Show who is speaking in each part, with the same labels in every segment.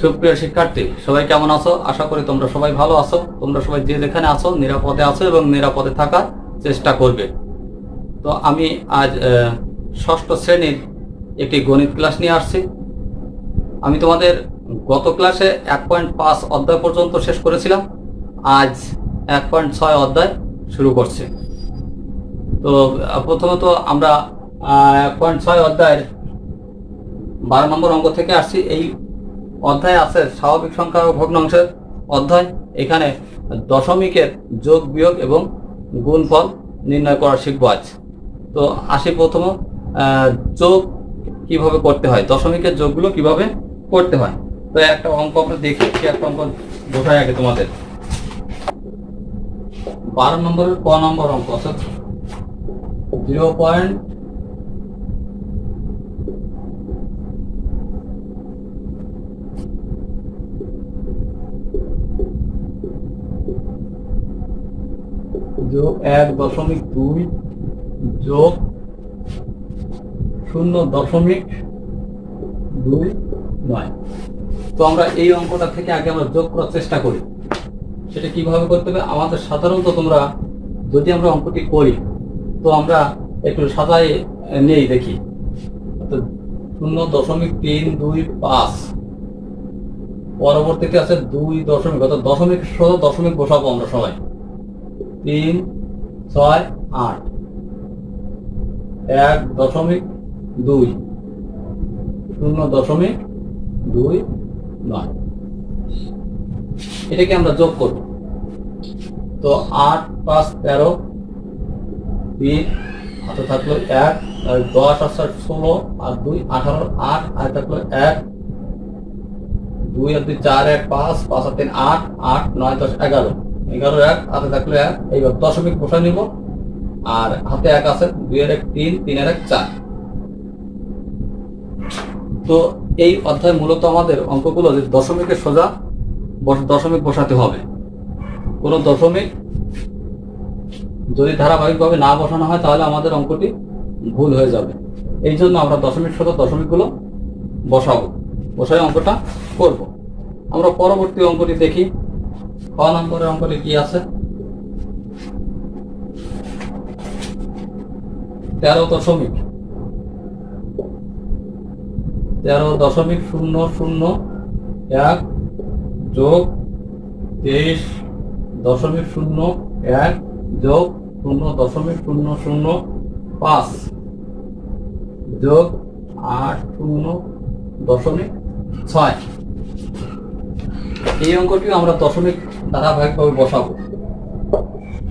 Speaker 1: সুপ্রিয় শিক্ষার্থী, সবাই কেমন আছো? আশা করি তোমরা সবাই ভালো আছো। তোমরা সবাই যে যেখানে আছো নিরাপদে আছো এবং নিরাপদে থাকার চেষ্টা করবে। তো আমি আজ ষষ্ঠ শ্রেণীর একটি গণিত ক্লাস নিয়ে আসছি। আমি তোমাদের গত ক্লাসে 1.5 অধ্যায় পর্যন্ত শেষ করেছিলাম। আজ 1.6 অধ্যায় শুরু করছি। তো প্রথমত আমরা 1.6 অধ্যায়ের 12 নম্বর অঙ্ক থেকে আসছি। এই অধ্যায় আছে স্বাভাবিক সংখ্যা ও ভগ্নাংশের অধ্যায়। এখানে দশমিকের যোগ বিয়োগ এবং গুণফল নির্ণয় করা শিখবো আজ। তো আসি প্রথম যোগ কিভাবে করতে হয়, দশমিকের যোগগুলো কিভাবে করতে হয়। তো একটা অঙ্ক আমরা দেখি, একটা অঙ্ক বোঝাই আগে তোমাদের। 12 নম্বরের ক নম্বর অঙ্ক আছে 0. যোগ 1.2 যোগ 0.29। তো আমরা এই অঙ্কটা থেকে আগে আমরা যোগ করার চেষ্টা করি। সেটা কিভাবে করতে হবে? আমাদের সাধারণত তোমরা যদি আমরা অঙ্কটি করি তো আমরা একটু সাজাই নেই, দেখি। তো 0.325, পরবর্তীতে আছে 2 দশমিক, অর্থাৎ দশমিক সহ দশমিক বসাবো আমরা সবাই। 3, 6, 8, 1.2, 0.29। এটাকে আমরা যোগ করব। তো 8, 5, 13, 3 হাতে থাকলো 1, 10 আর 16 আর 2 18, 8 আর থাকলো 1, 2 আর 2 4, 1 5, 5 আর 3 8, 8 9 10 11, 11 1 হাতে থাকলো 1। এইবার দশমিক বসাই নিব, আর হাতে 1 আছে, 2 এর 1 3, 3 এর 1 4। তো এই অধ্যায় মূলত আমাদের অঙ্কগুলো যে দশমিকের সোজা দশমিক বসাতে হবে। কোনো দশমিক যদি ধারাবাহিকভাবে না বসানো হয় তাহলে আমাদের অঙ্কটি ভুল হয়ে যাবে। এই জন্য আমরা দশমিক সোজা দশমিকগুলো বসাবো, বসাই অঙ্কটা করব। আমরা পরবর্তী অঙ্কটি দেখি। ক নম্বরের অঙ্কটি কি আছে? 13.001 যোগ 23.01 যোগ 0.005 যোগ 80.6। এই অঙ্কটিও আমরা দশমিক ধারাবাহিকভাবে বসাবো।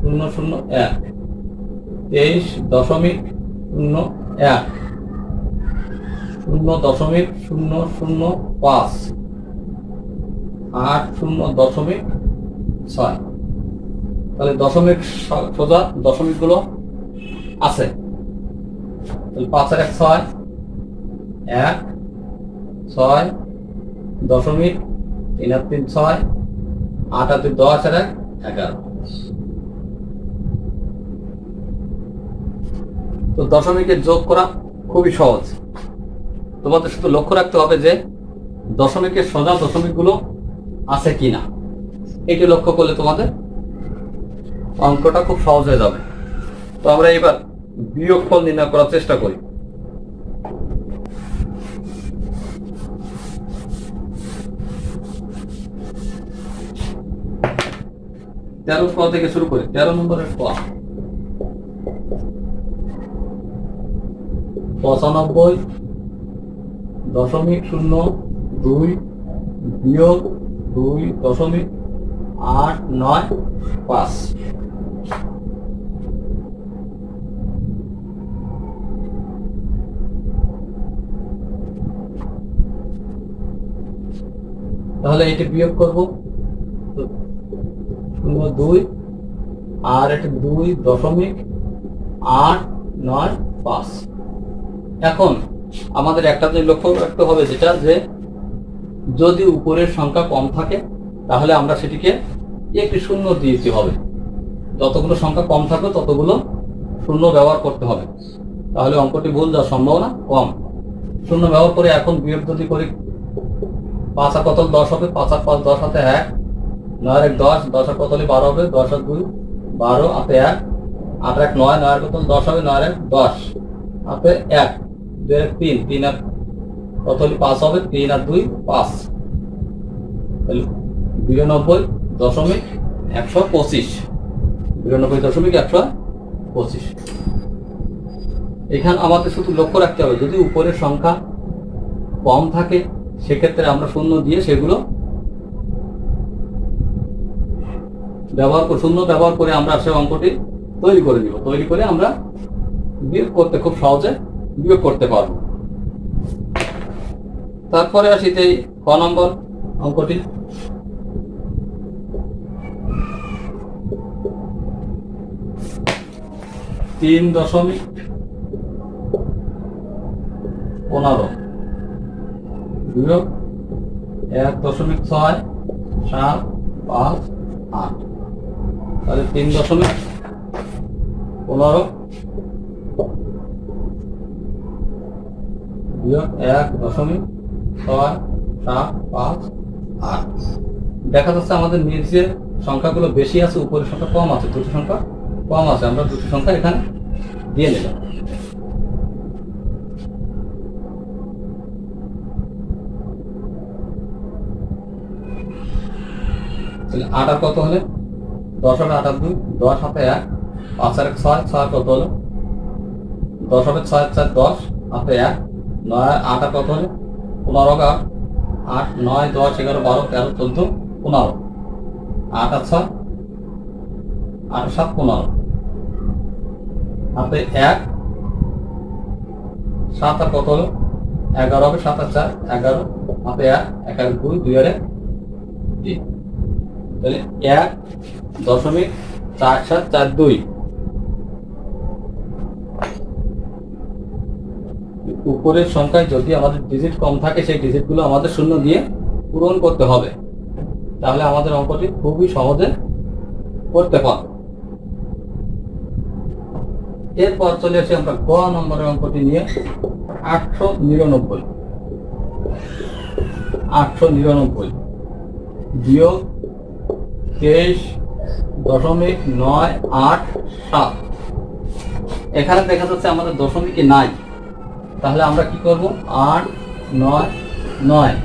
Speaker 1: 0.01, 23.01, 0.005, 80.6। তাহলে দশমিক সোজা দশমিক গুলো আছে। 5 আর 1 6, 1 6 দশমিক, 3 আর 3 6, 8 আর 2 10 আর 1 11। তো দশমিকের যোগ করা খুবই সহজ। তোমাদের শুধু লক্ষ্য রাখতে হবে যে দশমিকের সোজা দশমিকগুলো আছে কিনা। এটি লক্ষ্য করলে তোমাদের অঙ্কটা খুব সহজ হয়ে যাবে। তো আমরা এবার বিয়োগফল নির্ণয় করার চেষ্টা করি। তেরো ক থেকে শুরু করি। 13 নম্বরের ক 95.02 বিয়োগ 2.895। তাহলে এটি বিয়োগ করব। 2 আর এটা 2.895। এখন আমাদের একটা যে লক্ষ্য রাখতে হবে, যেটা যে যদি উপরের সংখ্যা কম থাকে তাহলে আমরা সেটিকে একটি শূন্য দিতে হবে। যতগুলো সংখ্যা কম থাকবে ততগুলো শূন্য ব্যবহার করতে হবে, তাহলে অঙ্কটি ভুল যাওয়ার সম্ভাবনা কম। শূন্য ব্যবহার করে এখন বিয়োগ যদি করি 5 আর কত হলে 10 হবে, 5 আর 5 10 হাতে 1, 9 আর 1 10, 10 আর কত হলে 12 হবে, 10 আর 2 12 হাতে 1, 8 আর 1 9, 9 আর কত হলে 10 হবে, 9 আর 1 10 হাতে 1, 2 আর 3, 3 আর কত হলে 5 হবে, 3 আর 2 5, তাহলে 92.125, 92.125। এখানে আমাদের শুধু লক্ষ্য রাখতে হবে, যদি উপরের সংখ্যা কম থাকে সেক্ষেত্রে আমরা শূন্য দিয়ে সেগুলো শূন্য ব্যবহার করে আমরা সে অঙ্কটি তৈরি করে নিব, তৈরি করে আমরা বিয়োগ করতে খুব সহজে বিয়োগ করতে পারবো। তারপরে আসি এই ক নম্বর অঙ্কটি। তিন দশমিক 15 বিয়োগ 1.67558, তাহলে 3.15 বিয়োগ 1.67558। দেখা যাচ্ছে আমাদের নিচের সংখ্যাগুলো বেশি আছে, উপরের সংখ্যা কম আছে, দুটো সংখ্যা কম আছে, আমরা দুটো সংখ্যা এখানে দিয়ে নিলাম। তাহলে 8 আর কত হলে 10 হবে, 8 আর 2 10 হাতে 1, 5 আর 1 6, 6 কত হলো 10 হবে, 6 আর 4 10 হাতে 1, 9 8 আর কত হলে 15 আর 8 9 10 11 12 13 14 15, 8 আর 6 8 আর 7 15 হাতে 1, 7 আর কত হলো 11 হবে, 7 আর 4 11 হাতে 1, 1 আর 2 2 আর 3, তাহলে 1.4742। উপরের সংখ্যায় যদি আমাদের ডিজিট কম থাকে সেই ডিজিটগুলো আমাদের শূন্য দিয়ে পূরণ করতে হবে, তাহলে আমাদের অঙ্কটি খুবই সহজে করতে পারব। এরপর চলে আসি আমরা গ নম্বরের অঙ্কটি নিয়ে। 899 বিয়োগ 23.987। এখানে দেখা যাচ্ছে আমাদের দশমিকে নাই, তাহলে আমরা কি করব 8 9 9,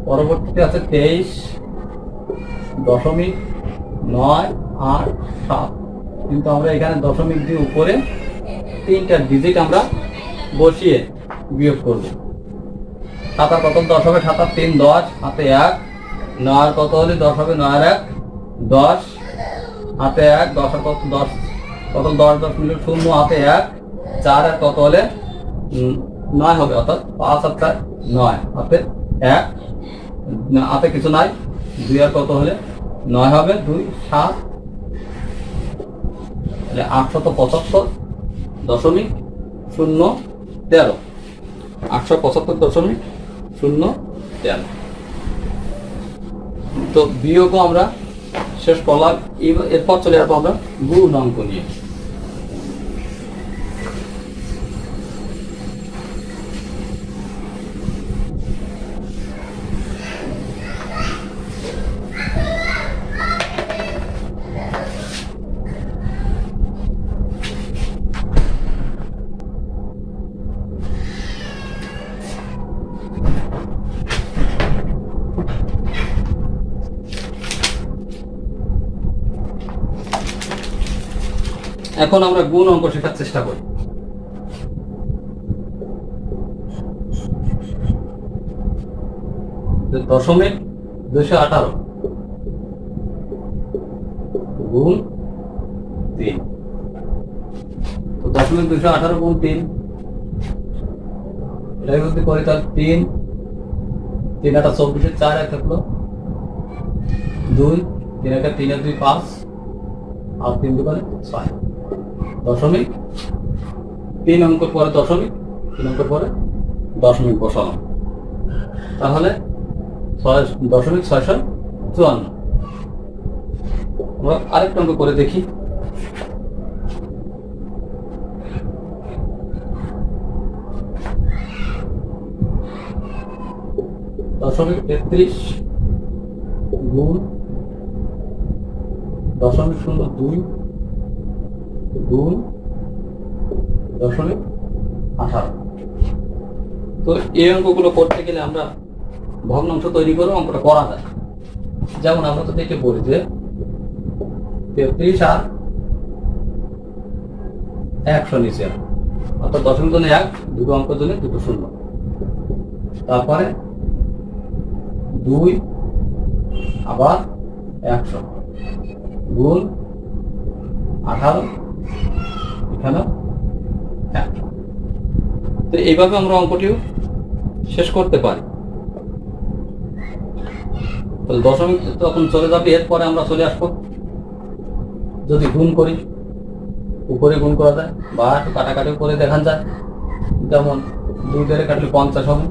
Speaker 1: পরবর্তীতে আছে 23.987, কিন্তু আমরা এখানে দশমিক দিয়ে উপরে 3টা ডিজিট আমরা বসিয়ে বিয়োগ করব। 7 আর কত 10 হবে, 7 আর 3 10 হাতে 1, 9 আর কত হলে 10 হবে, 9 আর 1 10 হাতে 1, 10 আর কত 10 কত 10 10 মিলে 0 হাতে 1, 4 আর কত হলে 9 হবে, অর্থাৎ 5 আর 4 9 হাতে 1, হাতে কিছু নাই, 2 আর কত হলে 9 হবে, 2 7, 875.013, 875.013। তো বিয়োগও আমরা শেষ করলাম। এরপর চলে আসবো আমরা গুণ অঙ্ক নিয়ে। এখন আমরা গুণ অঙ্ক শেখার চেষ্টা করি। দশমিক 218 গুণ 3, তো দশমিক 218 গুণ 3 এটাই যদি করি তাহলে 3 3 8 24, 4 এক থাকলো 2, 3 1 3 2 5 আর 3 2 6, দশমিক 3 অঙ্কের পরে দশমিক, 3 অঙ্কের পরে দশমিক বসালাম, তাহলে 6.654। আমরা আরেকটা অঙ্ক করে দেখি। 0.33 গুণ 0.02 গুণ 0.18। তো এই অঙ্কগুলো করতে গেলে আমরা ভগ্নাংশ তৈরি করে অঙ্কটা করা যায়। যেমন আমরা তো দেখে বলি যে 33 আর 100 নিচে, অর্থাৎ দশমিক জন্য 1, দুটো অঙ্কের জন্য দুটো শূন্য। তারপরে 2 আবার 100 গুণ 18, এখানে 1। তো এইভাবে আমরা অঙ্কটিও শেষ করতে পারি। তাহলে দশমিক তখন চলে যাবে, এরপরে আমরা চলে আসবো যদি গুণ করি, উপরে গুণ করা যায় বা একটু কাটাকাটিও করে দেখান যায়। যেমন 2 দিয়ে কাটলে 50 হবে,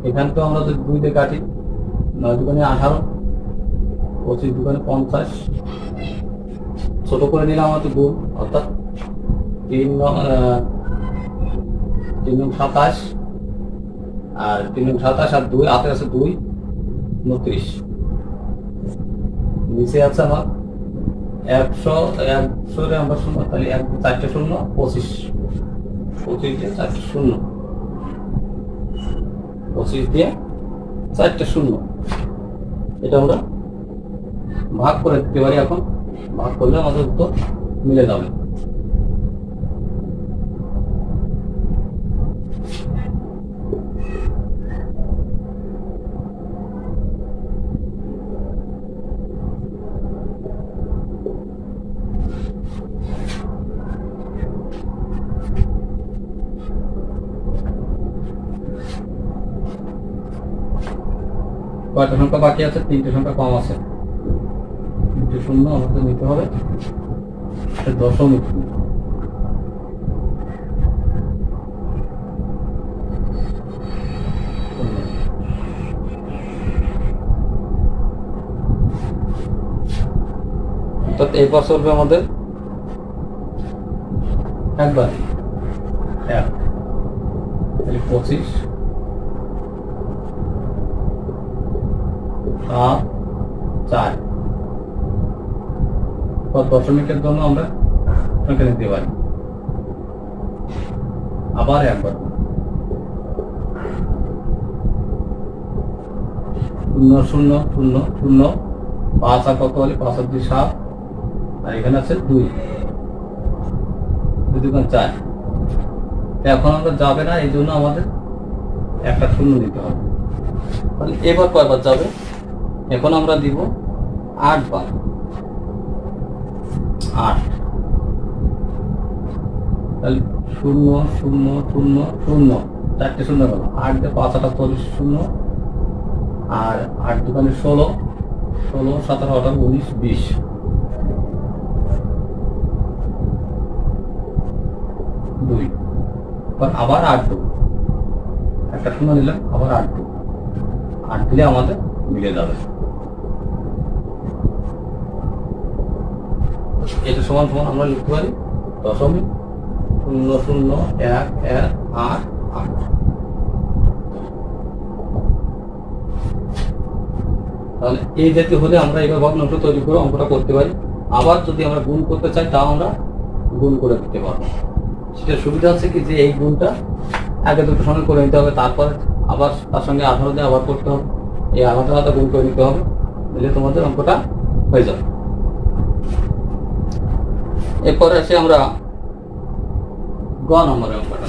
Speaker 1: এখান তো আমরা যদি 2 দিয়ে কাটি 9 দুগুণে 18, 25 দুগুণে 50, ছোট করে নিলাম আমাদের গুণ, অর্থাৎ 3 নং 27 আর 3 নং 27 আর 2 হাতে আছে 2, 29, নিচে আছে আমার 100 রে আমরা শূন্য, তাহলে 4টে শূন্য 25, 25 দিয়ে 4টে শূন্য, 25 দিয়ে 4টে শূন্য। এটা আমরা ভাগ করে দিতে পারি। এখন ভাগ করলে আমাদের উত্তর মিলে যাবে। কয়টা সংখ্যা বাকি আছে? 3টে সংখ্যা কম আছে, 2টে শূন্য আমাদের নিতে হবে, দশমিক। অর্থাৎ এরপর চলবে আমাদের একবার 1, তাহলে 25 7 4। দশমিকের জন্য আমরা সংখ্যা নিতে পারি। আবার একবার 0 0 0 0, 5 আর কত হলে 5 আর 2 7, আর এখানে আছে 2, 2 দুগুণ 4। এখন আমরা যাবে না, এই জন্য আমাদের একটা শূন্য নিতে হবে। তাহলে এবার কয়বার যাবে? এখন আমরা দিব 8 বার, 8। তাহলে 0 0 0 0, 4টে শূন্য গেল, 8 দিয়ে 5 8 40 শূন্য, আর 8 দুগুণে 16, 16 17 18 19 20, 2। আবার 8 দেবো, একটা শূন্য নিলাম, আবার 8 দেবো, 8 দিলে আমাদের মিলে যাবে। এটা সমান সমান আমরা লিখতে পারি 0.001188। তাহলে এই জাতীয় হলে আমরা এবার ভগ্নাংশ তৈরি করে অঙ্কটা করতে পারি। আবার যদি আমরা গুণ করতে চাই, তাও আমরা গুণ করে দিতে পারবো। সেটা সুবিধা আছে কি, যে এই গুণটা আগে দুটোর সঙ্গে করে নিতে হবে, তারপর আবার তার সঙ্গে 18 দিয়ে আবার করতে হবে, এই আলাদা আলাদা গুণ করে নিতে হবে, দিলে তোমাদের অঙ্কটা হয়ে যাবে। এরপরে আসে আমরা গ নম্বরের অঙ্কটা।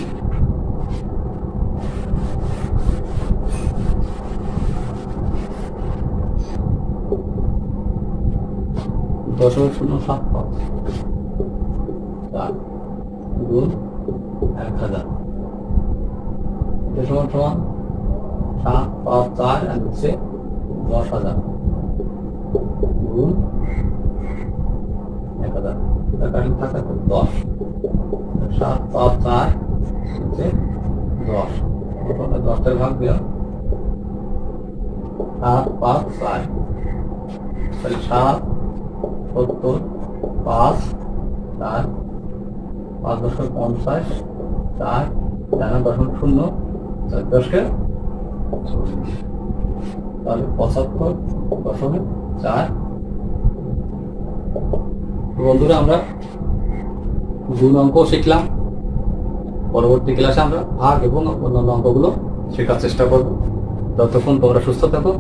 Speaker 1: দশমিক 0.75 গুণ 1000, সমান সমান 7 5 4 আর হচ্ছে 10,000 গুণ 1000। কারেন্ট থাকে 10, 7 5 4 হচ্ছে 10, 10টার ভাগ দিলাম 7 5 4, তাহলে 7 70 5 4 5 10 50 4 4 দশমিক 0 10 কে তাহলে 75.4। বন্ধুরা আমরা গুণ অঙ্ক শিখলাম। পরবর্তী ক্লাসে আমরা ভাগ এবং অন্যান্য অঙ্কগুলো শেখার চেষ্টা করব। ততক্ষণ তোমরা সুস্থ থাকো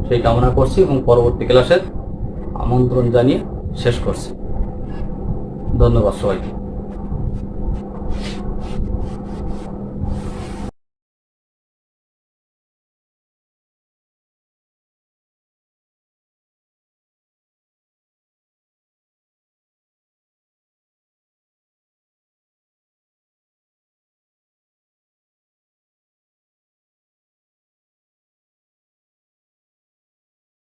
Speaker 1: সেই কামনা করছি এবং পরবর্তী ক্লাসের আমন্ত্রণ জানিয়ে শেষ করছি। ধন্যবাদ সবাইকে।